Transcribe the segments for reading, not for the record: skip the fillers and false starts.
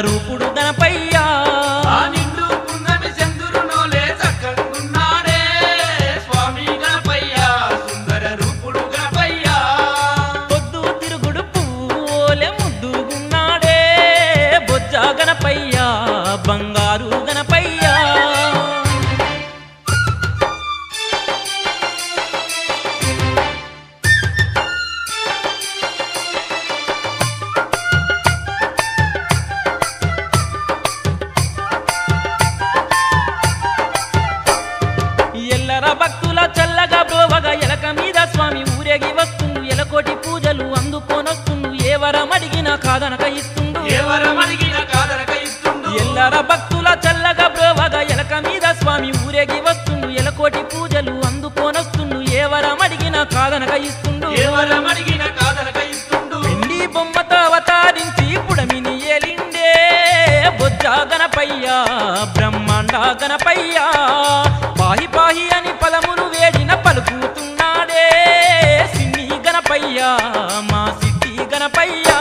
రూపుడు గణపయ్యా ఆ నిండు పున్నమి చంద్రునోలే చక్కగున్నాడే స్వామి గణపయ్యా సుందర రూపుడు గణపయ్యా పొద్దు తిరుగుడు పువ్వులే ముద్దుగున్నాడే బొజ్జ గణపయ్యా బంగారు గణపయ్యా ఎల్లర భక్తుల చల్లగా బ్రోవగా ఎలక మీద స్వామి ఊరేగి వస్తుండు ఎలకోటి పూజలు అందుకోనొస్తుండు ఏ వరం అడిగినా కాదనక ఇస్తుండు ఎవరమడిగిన కాదనక ఇస్తుండు ఎల్లర భక్తుల చల్లగా బ్రోవగా ఎలక మీద స్వామి ఊరేగి వస్తుండు ఎలకోటి పూజలు అందుకోనొస్తుండు ఏ వరం అడిగినా కాదనక ఇస్తుండు ఎవరమడిగిన కాదనక ఇస్తుండు వెండి బొమ్మతో అవతారించి పుడమిని ఏలిండే బొజ్జ గణపయ్యా బ్రహ్మాండ గణపయ్యా పాహి పాహి అని పదములు వేడిన పలుకుతున్నాడే సిన్ని గణపయ్యా మా సిద్ధి గణపయ్యా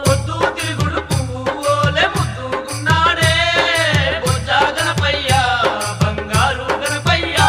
పొద్దు తిరుగుడు పువ్వులే ముద్దుగున్నాడే బొజ్జ గణపయ్యా బంగారు గణపయ్యా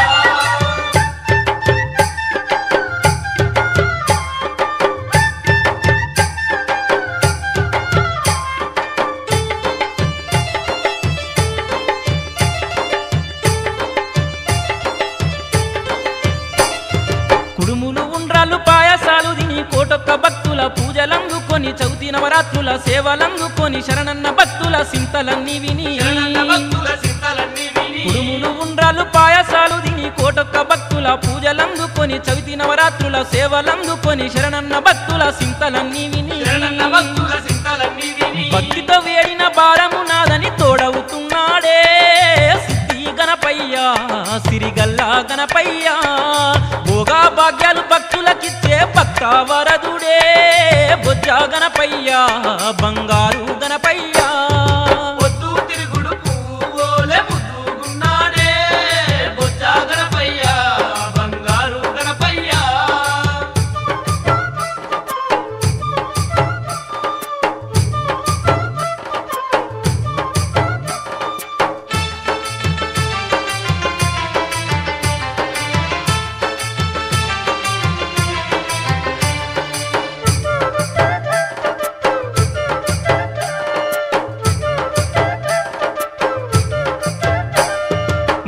కుడుములు ఉండ్రాళ్ళు పాయసాలు తిని కోటొక్క భక్తుల పూజలందుకొని చౌతి నవరాత్రుల సేవలందుకొని శరణన్న భక్తుల సింతలన్నీ విని శరణన్న భక్తుల చింతలన్నీ విని కుడుములు ఉండ్రాళ్ళు పాయసాలు తిని కోటొక్క భక్తుల పూజలందుకొని చవితి నవరాత్రుల సేవలందుకొని శరణన్న భక్తుల సింతలన్నీ విని శరణన్న భక్తుల చింతలన్నీ విని భక్తితో వేడిన భారము నాదని తోడవుతున్నాడే సిద్ధి గణపయ్యా సిరిగల్లా గణపయ్యా భోగా భాగ్యాలు భక్తులకిచ్చే భక్త వరదుడే బొజ్జ గణపయ్యా బంగారు గణపయ్యా పొద్దు తిరుగుడు పువ్వులే ముద్దుగున్నాడే బొజ్జ గణపయ్యా బంగారు గణపయ్యా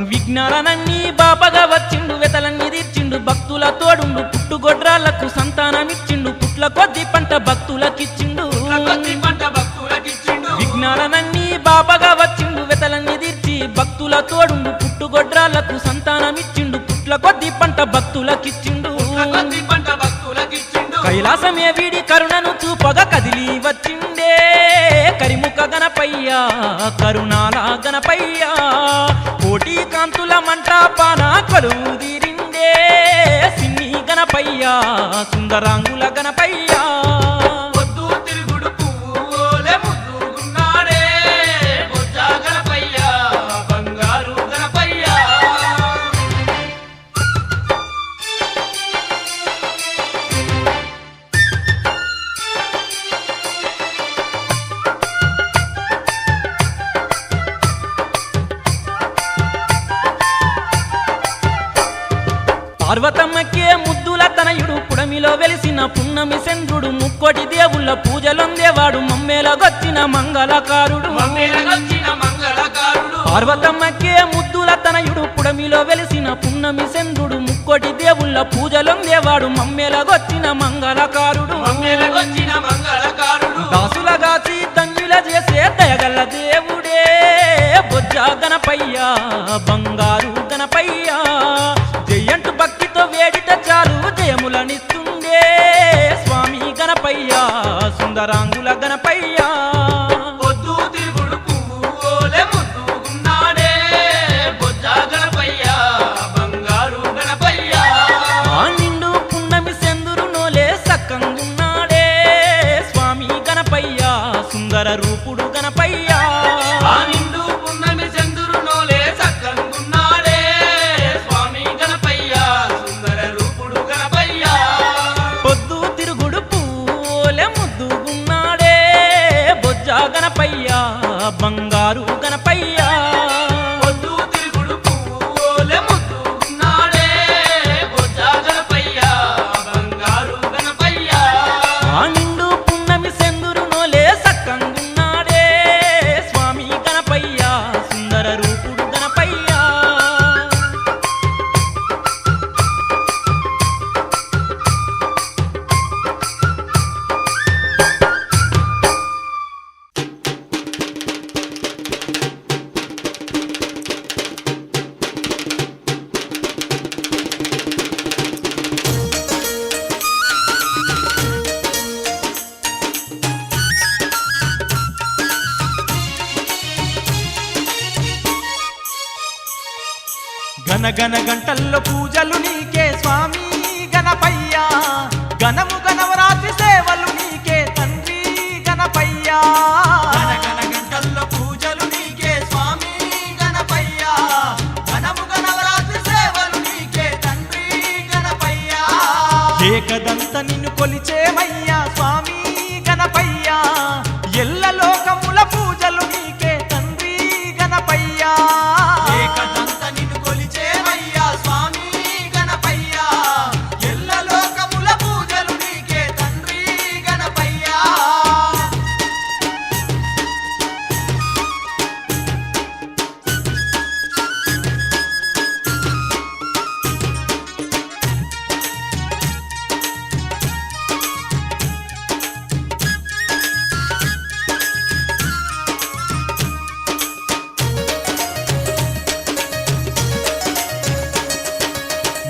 విఘ్నాలనన్నీ బాబగా వచ్చిండు వెతలన్నీ తీర్చిండు భక్తుల తోడుండు పుట్టుగొడ్రాళ్లకు సంతానమిచ్చిండు పుట్ల కొద్ది పంట భక్తులకిచ్చిండు కొద్ది పంట భక్తులకిచ్చిండు విఘ్నాలనన్నీ బాబగా వచ్చిండు వెతలన్నీ తీర్చి భక్తుల తోడుండు పుట్టుగొడ్రాళ్లకు సంతానమిచ్చిండు పుట్ల కొద్ది పంట భక్తులకిచ్చిండు కొద్ది పంట భక్తులకిచ్చిండు కైలాసమే వీడి కరుణను చూపగా కదిలి వచ్చిండే కరిముఖ గణపయ్యా కరుణాల గణపయ్యా కోటి కాంతుల మంటాపాన కొలువు తీరిండే సిన్ని గణపయ్యా సుందరాంగుల గణపయ్యా పొద్దు తిరుగుడు పువ్వులే ముద్దుగున్నాడే బొజ్జ గణపయ్యా బంగారు గణపయ్యా పార్వతమ్మకే ముద్దుల తనయుడు పుడమిలో వెలిసిన పున్నమి చంద్రుడు ముక్కోటి దేవుళ్ళ పూజలొందేవాడు మమ్మేలగొచ్చిన మంగళకారుడు మమ్మేలగొచ్చిన మంగళకారుడు పార్వతమ్మకే ముద్దుల తనయుడు పుడమిలో వెలిసిన పున్నమి చంద్రుడు ముక్కోటి దేవుళ్ళ పూజలొందేవాడు మమ్మేలగొచ్చిన మంగళకారుడు మమ్మేలగొచ్చిన మంగళకారుడు దాసులగాచి ధన్యుల చేసే దయగల్ల దేవుడే బొజ్జ గణపయ్యా బంగారు గణపయ్యా జయంటు భక్తితో వేడిట చాలు జయములనిస్తుండే స్వామి గణపయ్యా సుందరాంగుల గణపయ్యా పొద్దు తిరుగుడు పువ్వులే ముద్దుగున్నాడే బొజ్జ గణపయ్యా బంగారు గణపయ్యా ఆ నిండు పున్నమి సెందురు నోలే సక్కంగున్నాడే స్వామి గణపయ్యా సుందర రూపుడు గణపయ్యా ఆ నిండు పున్నమి చంద్రునోలే చక్కనుకున్న బంగారు గణపయ్యా పొద్దు తిరుగుడు పువ్వులే ముద్దుగున్నాడే బొజ్జ గణపయ్యా బంగారు గణపయ్యా ఆ నిండు పున్నమి సెందురు నోలే సక్కంగున్నాడే స్వామి గణపయ్యా సుందర రూపుడు గణపయ్యా గనగన గంటల్లో పూజలు నీకే స్వామి గణపయ్యా గణము గణవరాత్రి సేవలు నీకే తండ్రి గణపయ్యా గణగణ గంటల్లో పూజలు నీకే స్వామి గణపయ్యా గణము గణవరాత్రి సేవలు నీకే తండ్రి గణపయ్యా ఏకదంత నిన్ను కొలిచేమయ్యా స్వామి గణపయ్యా ఎల్ల లోకముల పూజలు నీకే తండ్రి గణపయ్యా ఏకదంత నిన్ను కొలిచేవయ్యా స్వామి గణపయ్యా ఎల్ల లోకముల పూజలు నీకే తండ్రి గణపయ్యా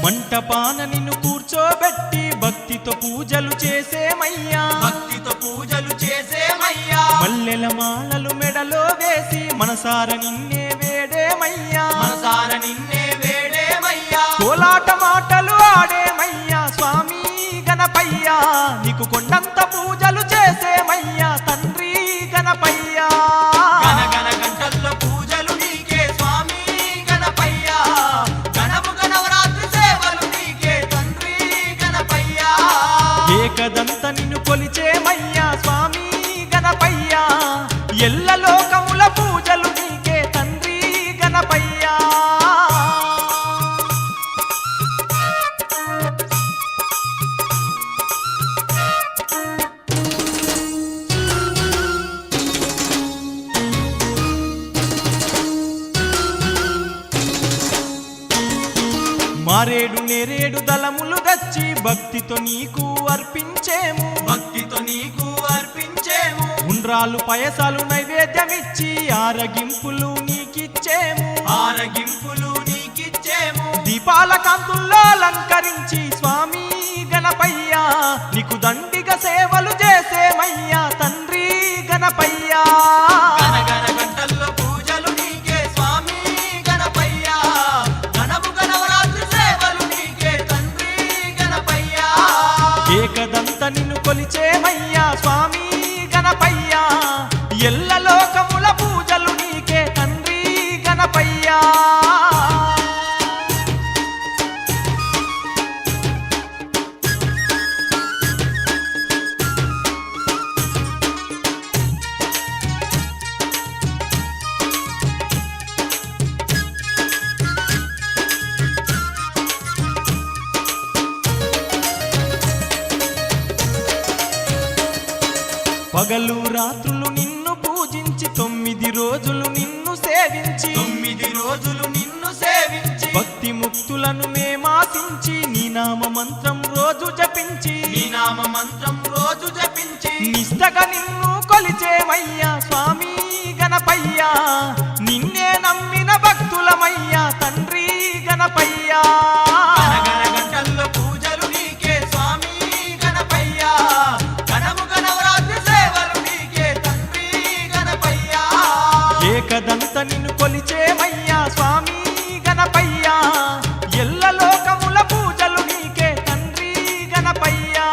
మంటపాన నిన్ను కూర్చోబెట్టి భక్తితో పూజలు చేసేమయ్యా భక్తితో పూజలు చేసేమయ్యా మల్లెల మాలలు మెడలో వేసి మనసార నిన్నే వేడేమయ్యా మనసార నిన్నే వేడేమయ్యా కోలాట మాటలు ఆడేమయ్యా స్వామి గణపయ్యా నీకు కొండంత పూజలు చేసేమయ్యా తండ్రి గణపయ్యా గణగణ గంటల్లో పూజలు నీకే స్వామి గణపయ్యా గణము గణవరాత్రి సేవలు నీకే తండ్రి గణపయ్యా ఏకదంత నిన్ను కొలిచేమయ్యా స్వామి గణపయ్యా ఎల్ల లోకముల పూజలు నీకే తండ్రి గణపయ్యా మారేడు నేరేడు దళములు తెచ్చి భక్తితో నీకు అర్పించేము భక్తితో నీకు అర్పించేము ఉండ్రాలు పయసాలు నైవేద్యమిచ్చి ఆరగింపులు నీకిచ్చేము ఆరగింపులు నీకిచ్చేము దీపాల కాంతుల్లో అలంకరించి స్వామి గణపయ్యా నీకు దండిగా సేవలు చేసేమయ్యా తండ్రి గణపయ్యా గణగణ గంటల్లో పూజలు నీకే స్వామి గణపయ్యా గణము గణవరాత్రి సేవలు నీకే తండ్రి గణపయ్యా ఏకదంత నిన్ను కొలిచేమయ్యా స్వామి గణపయ్యా ఎల్ల లోకముల పూజలు నీకే తండ్రి గణపయ్యా పగలు రాత్రులు నిన్ను పూజించి 9 రోజులు నిన్ను సేవించి 9 రోజులు నిన్ను సేవించి భక్తి ముక్తులను మేమాసించి నీ నామ మంత్రం రోజు జపించి నీ నామ మంత్రం రోజు జపించి నిష్టగా నిన్ను కొలిచేమయ్యా స్వామి గణపయ్యా నిన్నే నమ్మిన భక్తులమయ్యా తండ్రి గణపయ్యా గణగణ గంటల్లో పూజలు నీకే స్వామి గణపయ్యా గణము గణవరాత్రి సేవలు నీకే తండ్రి గణపయ్యా ఏకదంత నిన్ను కొలిచేమయ్యా స్వామి గణపయ్యా ఎల్ల లోకముల పూజలు నీకే తండ్రి గణపయ్యా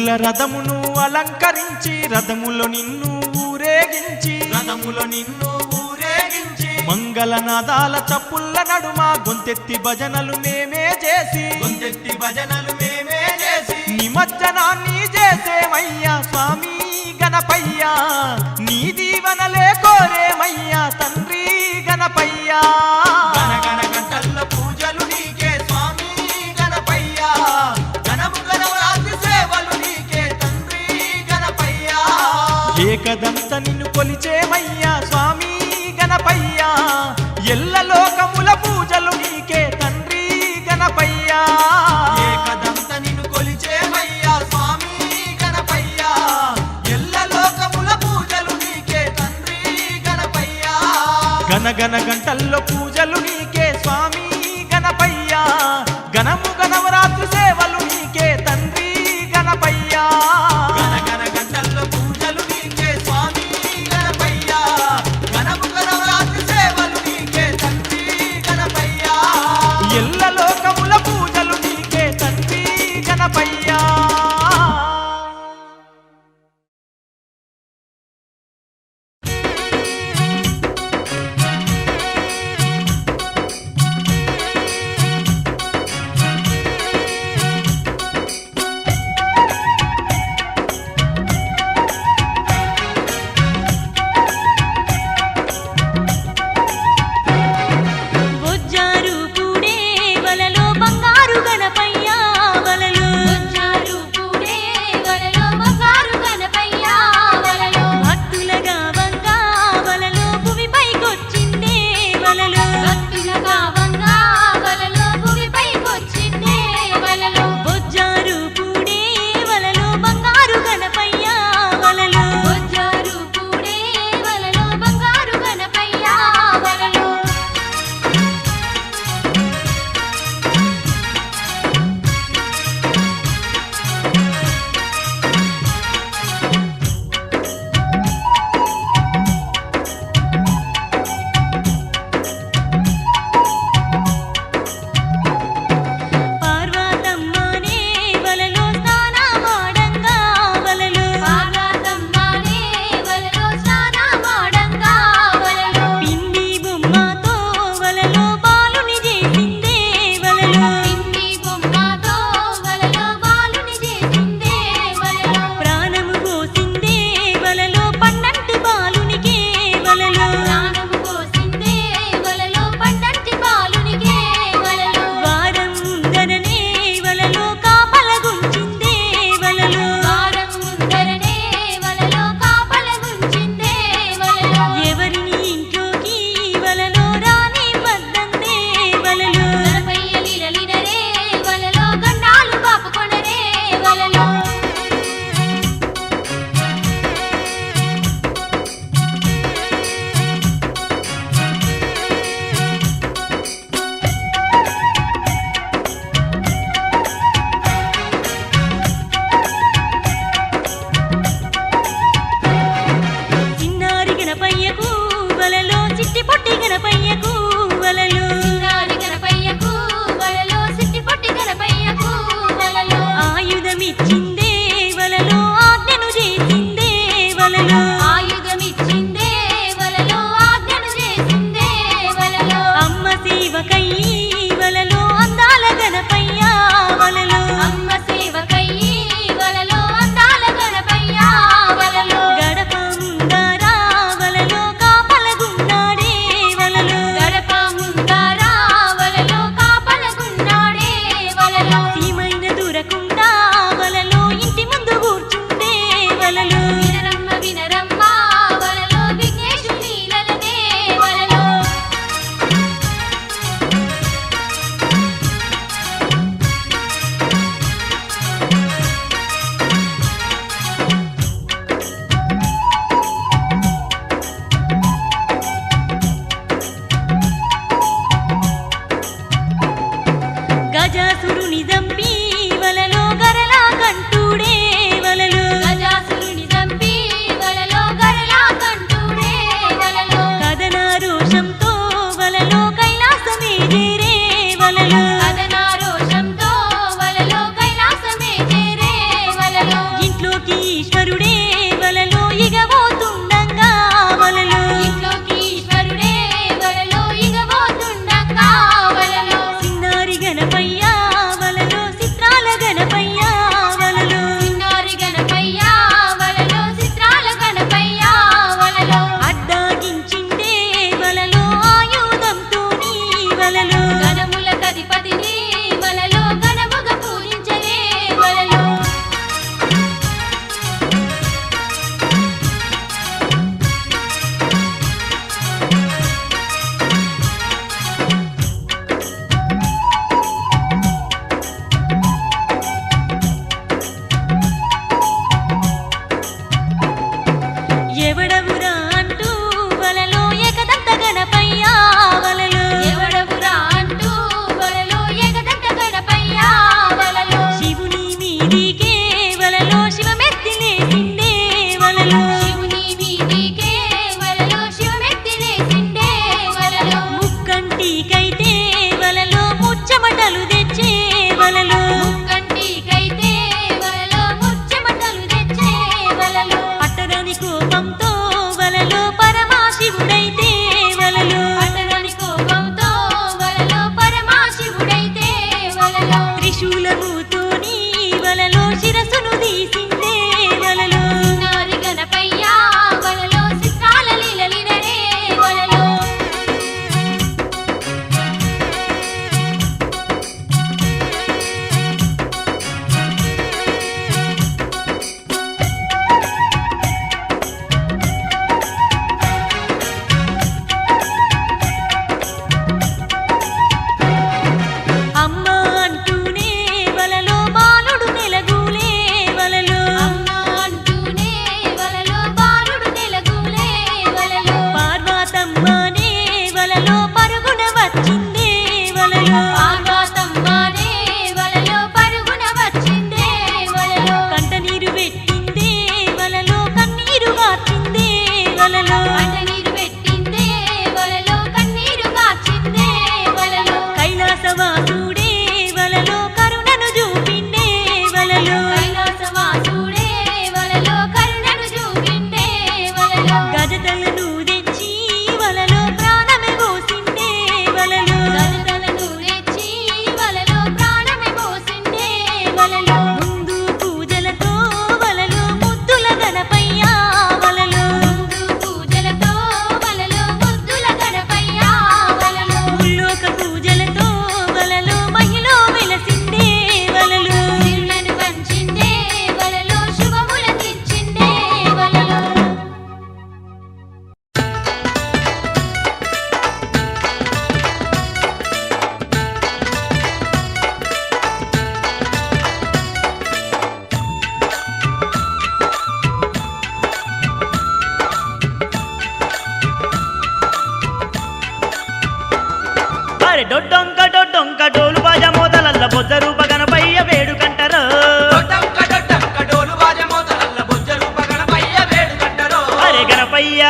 రంగుల రథమును అలంకరించి రథములో నిన్ను ఊరేగించి మంగళనాదాల చప్పుళ్ళ నడుమ గొంతెత్తి భజనలు మేమే చేసి నిమజ్జనాన్ని చేసేమయ్యా స్వామి గణపయ్యా నీ దీవనలే కోరేమయ్యా తండ్రి గణపయ్యా గణగణ గంటల్లో పూజలు నీకే స్వామి గణపయ్యా గణము గణవరాత్రి సేవలు నీకే తండ్రి గణపయ్యా ఏకదంత నిన్ను కొలిచేమయ్యా స్వామి గణపయ్యా ఎల్ల లోకముల పూజలు నీకే తండ్రి గణపయ్యా ఏకదంత నిన్ను కొలిచేమయ్యా స్వామి గణపయ్యా ఎల్ల లోకముల పూజలు నీకే తండ్రి గణపయ్యా గణగణ గంటల్లో పూజలు నీకే స్వామి గణపయ్యా గణము గణవరాత్రి సేవలు నీకే తండ్రి గణపయ్యా గణగణ గంటల్లో పూజలు నీకే స్వామి గణపయ్యా గణము గణవరాత్రి సేవలు నీకే తండ్రి గణపయ్యా ఎల్ల లోకముల పూజలు నీకే తండ్రి గణపయ్యా త్రిశూలముతోని వలలో శిరసును తీసిందే వలలో నారి గణపయ్య వలలో చిత్రాల లీలలినరే వలలో అమ్మ అంటూనే వలలో బాలుడు నెలగూలే వలలో అమ్మ అంటూనే వలలో బాలుడు నెలగూలే వలలో పార్వతమ్మనే వలలో పరుగున వచ్చిందే వలలో పార్వతమ్మనే వలలో పరుగున వచ్చిందే వలలో కంట నీరు పెట్టిందే వలలో కన్నీరు గాచిందే వలలో కంట నీరు పెట్టిందే వలలో కన్నీరు కాచిందే వలలో కైలాసవాసుడే వలలో కరుణను చూపిండే వలలో కైలాసవాసుడే వలలో కరుణను చూపిండే వలలో గజతలను తెచ్చి వలలో ప్రాణమే పోసిండే వలలో గరుడలను తెచ్చి వలలో ప్రాణమే పోసిండే వలలో ముందు పూజలతో వలలో ముద్దుల గణపయ్య వలలో ముందు పూజలతో వలలో ముద్దుల గణపయ్య వలలో ముల్లోక పూజలతో వలలో మహిళ వెలసిండే వలలో తిరులను పంచిండే వలలో శుభముల తెచ్చిండే వలలో అరే డొడ్డొంక డొడ్డొంక డోలు బాజా మోతలల్ల బొజ్జ రూప గణపయ్య వేడుకంటారు డొడ్డంక డొడ్డంక డోలు బాజ మోతలల్ల బొజ్జ రూప గణపయ్య వేడుకంటరో. అరే గణపయ్య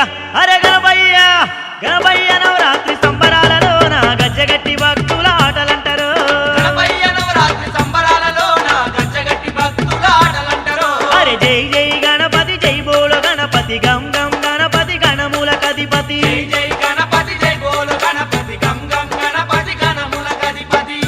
గణపయ్య నవరాత్రి సంబరాలలో నా గజ్జగట్టి భక్తుల ఆటలంటారు గణపయ్య నవరాత్రి సంబరాలలోన గజ్జగట్టి భక్తుల ఆటలంటరో. అరే జై జై గణపతి జై బోలో గణపతి గం గం గణపతి గణముల కధిపతి జై జై గణపతి జై బోలు గణపతి గం గం గణపతి గణముల గధిపతి.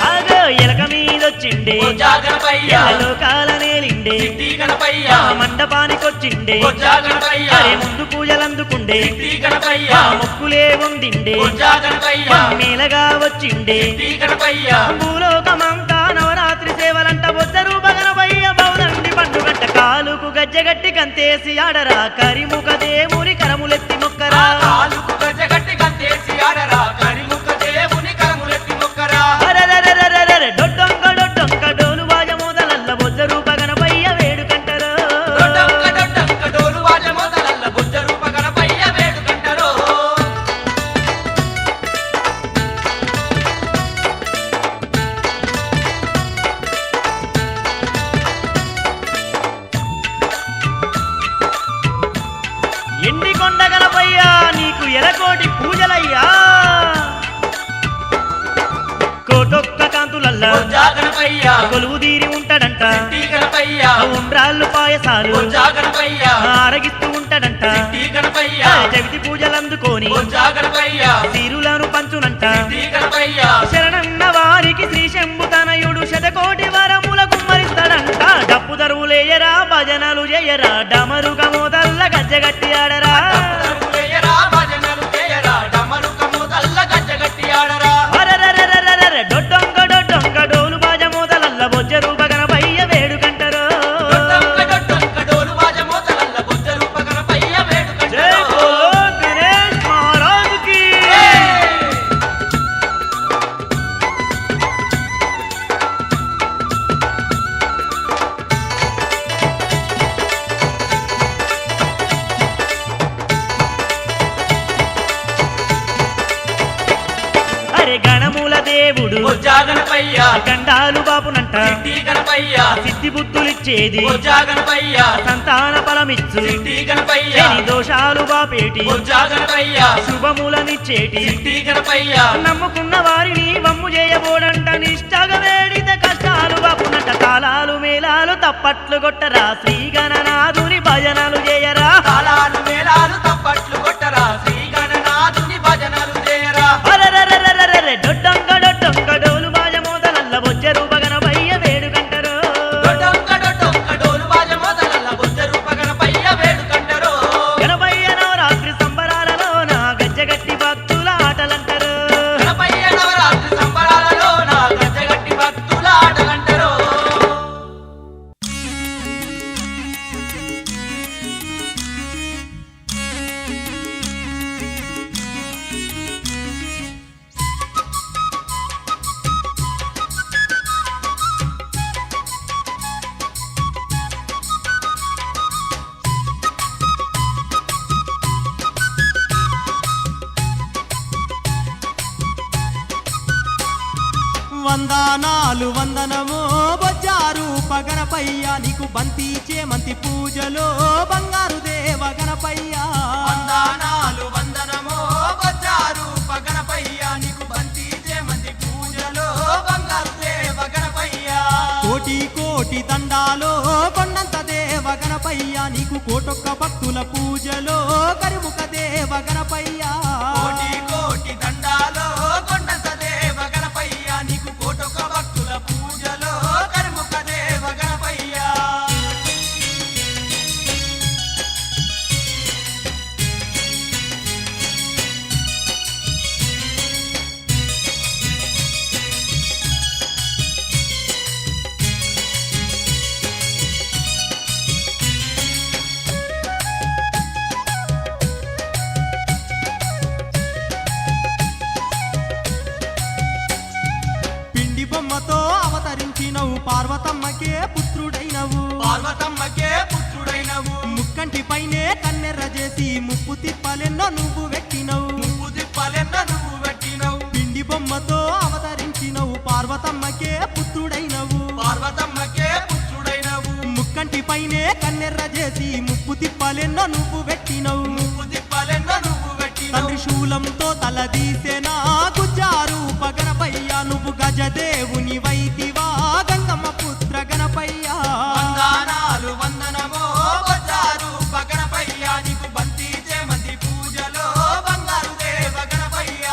ఆగో ఎలక మీదొచ్చిండే బొజ్జా గణపయ్య లోకాల నేలిండే సిద్ధి గణపయ్య ఆ మండపానికొచ్చిండే బొజ్జా గణపయ్య అరే ముందు పూజలందుకుండే సిద్ధి గణపయ్య ఆ మొక్కులే వందిండే బొజ్జా గణపయ్య మేలగా వచ్చిండే సిద్ధి గణపయ్య భూలోకమంతా నవరాత్రి సేవలంట బొజ్జ రూప గణపయ్య బౌదండి పండుగంట కాలుకు గజ్జగట్టి కంతేసి ఆడరా కరిముఖ దేవుని కరములెత్తి మొక్కరా కాలుకు గజ్జగట్టి గంతేసి ఆడరా కరిముఖ దేవుని కరములెత్తి మొక్కరా. అరెరెరెరెరెరె డొడ్డొంక డొడ్డొంక డోలు బాజ మోదలల్ల బొజ్జ రూప గణపయ్య వేడుకంటారు డొడ్డంక డొడ్డంక డోలు బాజ మోతలల్ల బొజ్జ రూప గణపయ్య వేడుకంటరో. ఎండి కొండ గణపయ్య నీకు ఎలకోటి పూజలయ్యా కోటొక్క కాంతులల్లా బొజ్జా గణపయ్య కొలువు తీరి ఉంటాడంట సిద్ధి గణపయ్య ఉండ్రాళ్ళు పాయసాలు బొజ్జా గణపయ్య ఆరగిస్తూ ఉంటాడంట సిద్ధి గణపయ్య జగతి పూజలందుకొని బొజ్జా గణపయ్య తీరులను పంచునంట సిద్ధి గణపయ్య శరణన్న వారికి శ్రీ శంభుతనయుడు శతకోటి వరముల కుమ్మరిస్తాడంట డప్పు దరువులేయరా భజనలు చేయరా డమరుగ మోదల్ల గజ్జగట్టి ఆడరా తప్పుదరువులేయరా, భజనలు చేయరా, డమరుకము తల్ల గజ్జగట్టి ఆడరా. అరెరెరెరెరెరె డొడ్డొంక డొడ్డొంక డోలు బాజ మోదలల్ల బొజ్జ రూప గణపయ్య వేడుకంటారు డొడ్డంక డొడ్డంక డోలు బాజ మోతలల్ల బొజ్జ రూప గణపయ్య జై వేడుకంటరో. బోలో గణేష్ మహారాజుకి జై. గణముల దేవుడు బొజ్జా గణపయ్య గండాలు బాపునంట సిద్ధి గణపయ్య సిద్ధి బుద్ధులిచ్చేది బొజ్జా గణపయ్య సంతాన ఫలమిచ్చు సిద్ధి గణపయ్య శని దోషాలు బాపేటి బొజ్జా గణపయ్య శుభములనిచ్చేటి సిద్ధి గణపయ్య నమ్ముకున్న వారిని వమ్ము చేయబోడంట నిష్టగా వేడితే కష్టాలు బాపునంట తాళాలు మేళాలు తప్పట్లు కొట్టరా శ్రీ గణనాథుని భజనలు చేయరా తాళాలు మేళాలు తప్పట్లు కొట్టరా శ్రీ గణనాథుని భజనలు చేయరా అరెరెరెరెరెరె డొడ్డంగ డొడ్డంగ డోలు బాజ మోదలల్ల బొజ్జరు గణపయ్య వేడుకంటరు డొడ్డొంక డొడ్డొంక డోలు బాజ మొదలల్ల బొజ్జ రూప గణపయ్య వేడుకంటరు గణపయ్య నవరాత్రి సంబరాలలోన గజ్జగట్టి భక్తుల ఆటలంటరు గణపయ్య నవరాత్రి సంబరాలలోన గజ్జగట్టి భక్తుల ఆటలంటరు వందనాలు వందనమో బొజ్జారు గణపయ్య నీకు బంతి చేమంతి పూజలో బంగారు దేవ గణపయ్య వందనాలు వందనమో బొజ్జారు గణపయ్య నీకు బంతి చేమంతి పూజలో బంగారు దేవ గణపయ్య కోటి కోటి దండాలో కొండంత దేవ గణపయ్య నీకు కోటొక్క భక్తుల పూజలో కరిముఖ దేవ గణపయ్య కోటి కోటి దండాలో కొండంత దేవ గణపయ్య నీకు కోటొక్క భక్తుల పూజలో కరిముఖ దేవ గణపయ్య పిండి బొమ్మతో అవతరించినవు పార్వతమ్మకే పుత్రుడైనవు పార్వతమ్మకే పుత్రుడైనవు ముక్కంటి పైనే కన్నెర్ర చేసి ముప్పు తిప్పలెన్నో నువ్వు వెట్టినవు ముప్పు తిప్పలెన్నో నువ్వు వెట్టినవు పిండి బొమ్మతో అవతరించినవు పార్వతమ్మకే పుత్రుడైనవు పార్వతమ్మకే పుత్రుడైనవు ముక్కంటి పైనే కన్నెర్ర చేసి ముప్పు తిప్పలెన్నో నువ్వు వెట్టినవు ముప్పు తిప్పలెన్నో నువ్వు వెట్టినవు తండ్రి శూలంతో తలదీసెనా గుజ్జారు గణపయ్య నువ్వు గజదేవుని వైదివా గంగమ్మ పుత్ర గణపయ్య వందనాలు వందనమో బొజ్జారు గణపయ్య నీకు బంతి చేమంతి పూజలో బంగారు దేవ గణపయ్య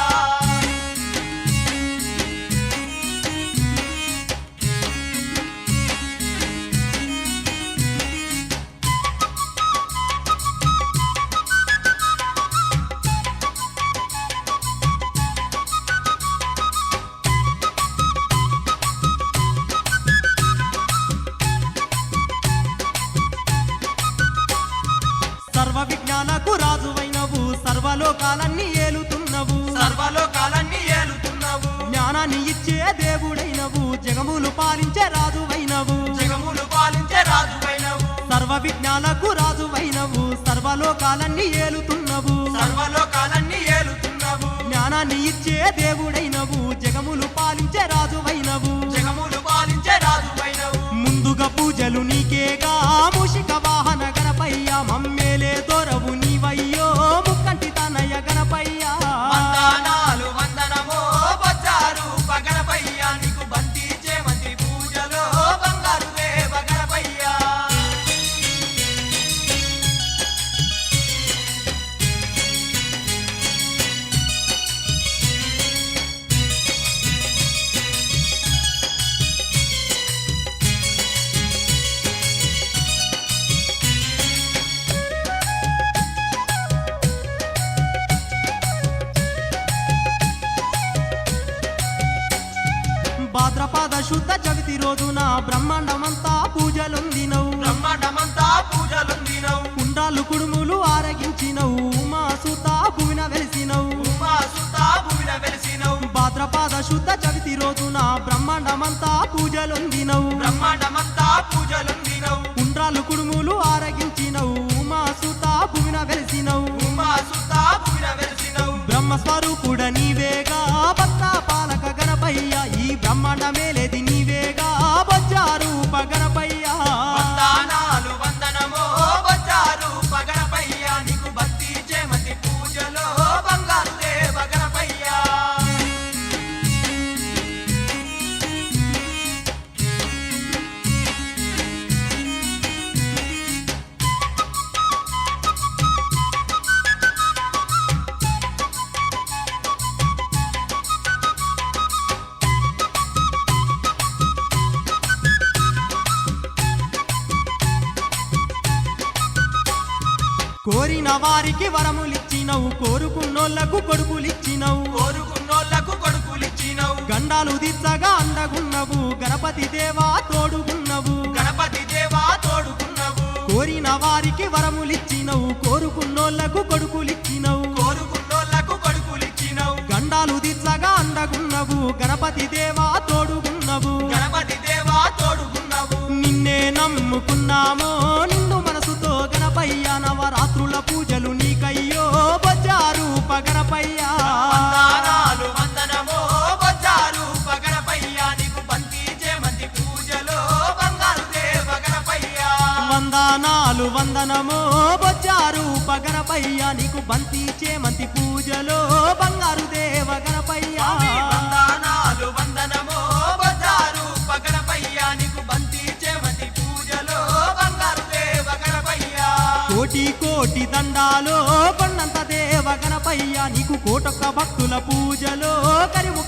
సర్వ విజ్ఞానకు రాజువైనవు సర్వలోకాలన్నీ ఏలుతున్నవు సర్వలోకాలన్నీ ఏలుతున్నవు జ్ఞానాన్ని ఇచ్చే దేవుడైనవు జగములు పాలించే రాజువైనవు జగములు పాలించే రాజువైనవు సర్వ విజ్ఞానకు రాజువైనవు సర్వలోకాలన్నీ ఏలుతున్నవు సర్వలోకాలన్నీ ఏలుతున్నవు జ్ఞానాన్ని ఇచ్చే దేవుడైనవు జగములు పాలించే రాజువైనవు జగములు పాలించే రాజువైనవు ముందుగా పూజలు నీకేగా మూషిక వాహన గణపయ్య మమ్మేలే దొరవు నీవయ్యో ముక్కంటి తనయ గణపయ్య వందనాలు వందనమో బొజ్జారు గణపయ్య నీకు బంతి చేమంతి పూజలో బంగారు దేవ గణపయ్య భాద్రపద శుద్ధ చవితి రోజున బ్రహ్మాండమంతా పూజలొందినవు బ్రహ్మాండమంతా పూజలొందినవు కుండాలు కుడుములు ఆరగించినవు ఉమాసుత భువిన వెలిసినవు ఉమాసుత భువిన వెలిసినవు భాద్రపద శుద్ధ చవితి రోజున బ్రహ్మాండమంతా పూజలొందినవు బ్రహ్మాండమంతా పూజలొందినవు కుండ్రాలు కుడుములు ఆరగించినవు ఉమాసుత భువిన వెలిసినవు ఉమాసుత భువిన వెలిసినవు బ్రహ్మస్వరూపుడ నీవేగా భక్త పాలక కోరిన వారికి వరములిచ్చినవు కోరుకున్నోళ్లకు కొడుకులిచ్చినవు కోరుకున్నోళ్లకు కొడుకులిచ్చినవు గండాలు దిచ్చగా అండగున్నవు గణపతి దేవా తోడుగున్నవు గణపతి దేవా తోడుకున్నవు కోరిన వారికి వరములిచ్చినవు కోరుకున్నోళ్లకు కొడుకులిచ్చినవు కోరుకున్నోళ్లకు కొడుకులిచ్చినవు గండాలు దిచ్చగా అండగున్నవు గణపతి దేవా తోడుగున్నవు గణపతి దేవా తోడుకున్నవు నిన్నే నమ్ముకున్నామో నిన్ను మనసుతో గణపయ్య నవరాత్రుల పూజలు నీకయ్యో బొజ్జారూప గణపయ్య వందనాలు వందనమో బొజ్జారు గణపయ్య నీకు బంతి చేమంతి పూజలో బంగారు దేవ గణపయ్య వందనాలు వందనమో బొజ్జారూప గణపయ్య నీకు బంతి చేమంతి పూజలో బంగారు దేవ గణపయ్య వందనాలు వందనమో బొజ్జారు గణపయ్య నీకు బంతి చేమంతి పూజలో బంగారు దేవ గణపయ్య కోటి కోటి దండాలో కొండంత దేవ గణపయ్య నీకు కోటొక్క భక్తుల పూజలో కరిము